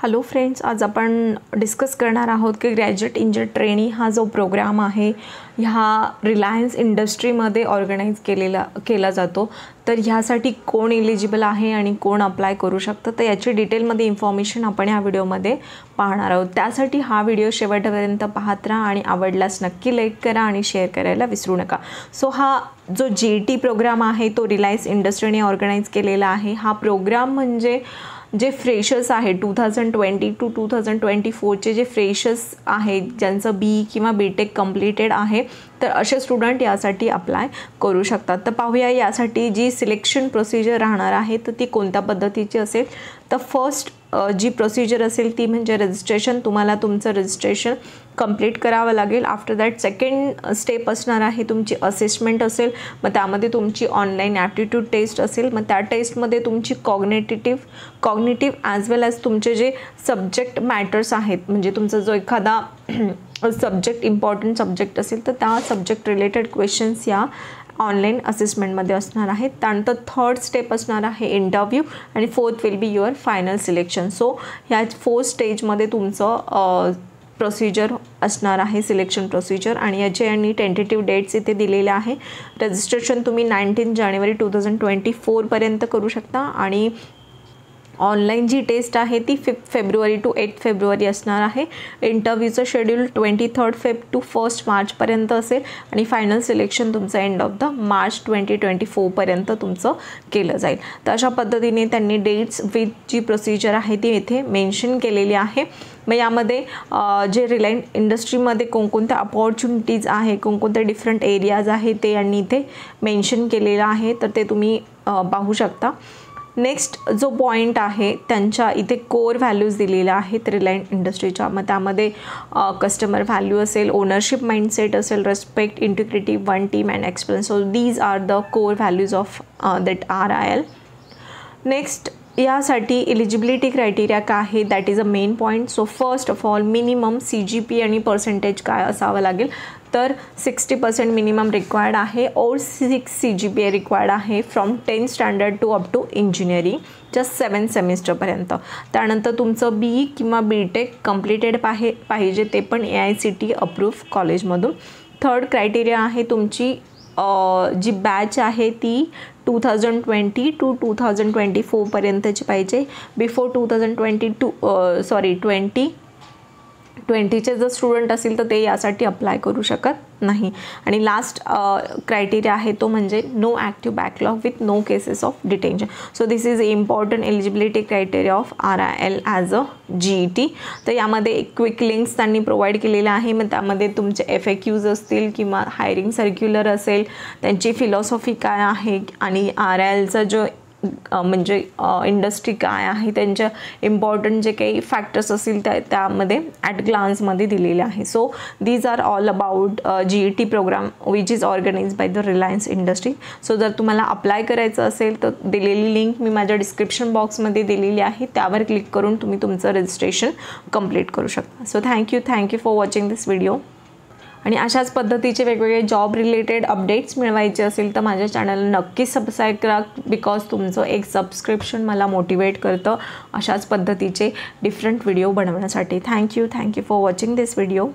Hello friends, आज आपण discuss करणार आहोत की ग्रॅज्युएट इंजिनियर ट्रेनी हा जो प्रोग्राम आहे ह्या रिलायन्स इंडस्ट्रीमध्ये ऑर्गनाइज केला जातो. तर ह्यासाठी कोण एलिजिबल आहे आणि कोण अप्लाय करू शकतं तर याची डिटेलमध्ये इन्फॉर्मेशन आपण ह्या व्हिडिओमध्ये पाहणार आहोत. त्यासाठी हा व्हिडिओ शेवटपर्यंत पाहत राहा आणि आवडल्यास नक्की लाईक करा आणि शेअर करायला विसरू नका. सो हा जो GT प्रोग्राम आहे तो रिलायन्स इंडस्ट्रीने ऑर्गनाइज केलेला आहे. हा प्रोग्राम म्हणजे जे फ्रेशर्स आहे 2020 टू 2024चे जे फ्रेशर्स आहेत ज्यांचं BE किंवा BTech कंप्लीटेड आहे तर असे स्टुडंट यासाठी अप्लाय करू शकतात. तर पाहूया यासाठी जी सिलेक्शन प्रोसिजर राहणार आहे तर ती कोणत्या पद्धतीची असेल. तर फर्स्ट जी प्रोसिजर असेल ती म्हणजे रजिस्ट्रेशन. तुम्हाला तुमचं रजिस्ट्रेशन कंप्लीट करावं लागेल. आफ्टर दॅट सेकंड स्टेप असणार आहे तुमची असेसमेंट असेल. मग त्यामध्ये तुमची ऑनलाईन ॲप्टिट्यूड टेस्ट असेल. मग त्या टेस्टमध्ये तुमची कॉग्निटिव्ह ॲज वेल ॲज तुमचे जे सब्जेक्ट मॅटर्स आहेत म्हणजे तुमचा जो एखादा सब्जेक्ट इम्पॉर्टंट सब्जेक्ट असेल तर त्या सब्जेक्ट रिलेटेड क्वेश्चन्स या ऑनलाईन असेसमेंटमध्ये असणार आहेत. त्यानंतर थर्ड स्टेप असणार आहे इंटरव्ह्यू आणि fourth will be your final selection. So ह्या 4 स्टेजमध्ये तुमचं प्रोसिजर असणार आहे सिलेक्शन प्रोसिजर आणि याचे आणि टेंटेटिव्ह डेट्स इथे दिलेले आहे. रजिस्ट्रेशन तुम्ही 19 जानेवारी 2024 पर्यंत करू शकता आणि ऑनलाईन जी टेस्ट आहे ती 5 फेब्रुवारी टू 8 फेब्रुवारी असणार आहे. इंटरव्ह्यूचं शेड्यूल 23 फेब टू 1 मार्चपर्यंत असेल आणि फायनल सिलेक्शन तुमचं एंड ऑफ द मार्च 2024 पर्यंत तुमचं केलं जाईल. तर अशा पद्धतीने त्यांनी डेट्स विथ जी प्रोसिजर आहे ती इथे मेन्शन केलेली आहे. मग यामध्ये जे रिलायन्स इंडस्ट्रीमध्ये कोणकोणत्या अपॉर्च्युनिटीज आहे कोणकोणत्या डिफरंट एरियाज आहे ते यांनी इथे मेन्शन केलेलं आहे तर ते तुम्ही पाहू शकता. नेक्स्ट जो पॉईंट आहे त्यांच्या इथे कोर व्हॅल्यूज दिलेल्या आहेत रिलायन्स इंडस्ट्रीच्या. मग त्यामध्ये कस्टमर व्हॅल्यू असेल, ओनरशिप माइंडसेट असेल, respect, integrity, one team and experience. So these are the core values of that RIL. Next यासाठी एलिजिबिलिटी क्रायटेरिया काय आहे that is a main point. So first of all minimum CGPA आणि percentage काय असावं लागेल तर 60% minimum required आहे और 6 CGPA रिक्वायर्ड आहे from 10th standard to up to engineering just 7 सेमिस्टरपर्यंत. त्यानंतर तुमचं BE किंवा BTech कंप्लीटेड पाहिजे ते पण AICTE अप्रूव्ह कॉलेजमधून. थर्ड क्रायटेरिया आहे तुमची जी बॅच आहे ती 2020 टू 2024 पर्यंतची पाहिजे. बिफोर 2020चे जर स्टुडंट असेल तर ते यासाठी अप्लाय करू शकत नाही. आणि लास्ट क्रायटेरिया आहे तो म्हणजे no active backlog with no cases of detention. So this is important eligibility criteria of RIL as a GT. तर यामध्ये क्विक लिंक्स त्यांनी प्रोव्हाइड केलेले आहे. मग त्यामध्ये तुमचे FAQs असतील किंवा हायरिंग सर्क्युलर असेल, त्यांची फिलॉसॉफी काय आहे आणि RILचा जो म्हणजे इंडस्ट्री काय आहे त्यांच्या इम्पॉर्टंट जे काही फॅक्टर्स असतील त्यामध्ये ॲट ग्लान्समध्ये दिलेले आहे. So these are all about GT programme which is organise by the Reliance industry. So जर तुम्हाला अप्लाय करायचं असेल तर दिलेली लिंक मी माझ्या डिस्क्रिप्शन बॉक्समध्ये दिलेली आहे. त्यावर क्लिक करून तुम्ही तुमचं रजिस्ट्रेशन कंप्लीट करू शकता. So thank you for watching this video. आणि अशाच पद्धतीचे वेगवेगळे जॉब रिलेटेड अपडेट्स मिळवायचे असेल तर माझ्या चॅनलला नक्कीच सबस्क्राईब करा बिकॉज तुमचं एक सबस्क्रिप्शन मला मोटिवेट करतं अशाच पद्धतीचे डिफरंट व्हिडिओ बनवण्यासाठी. Thank you for watching this video.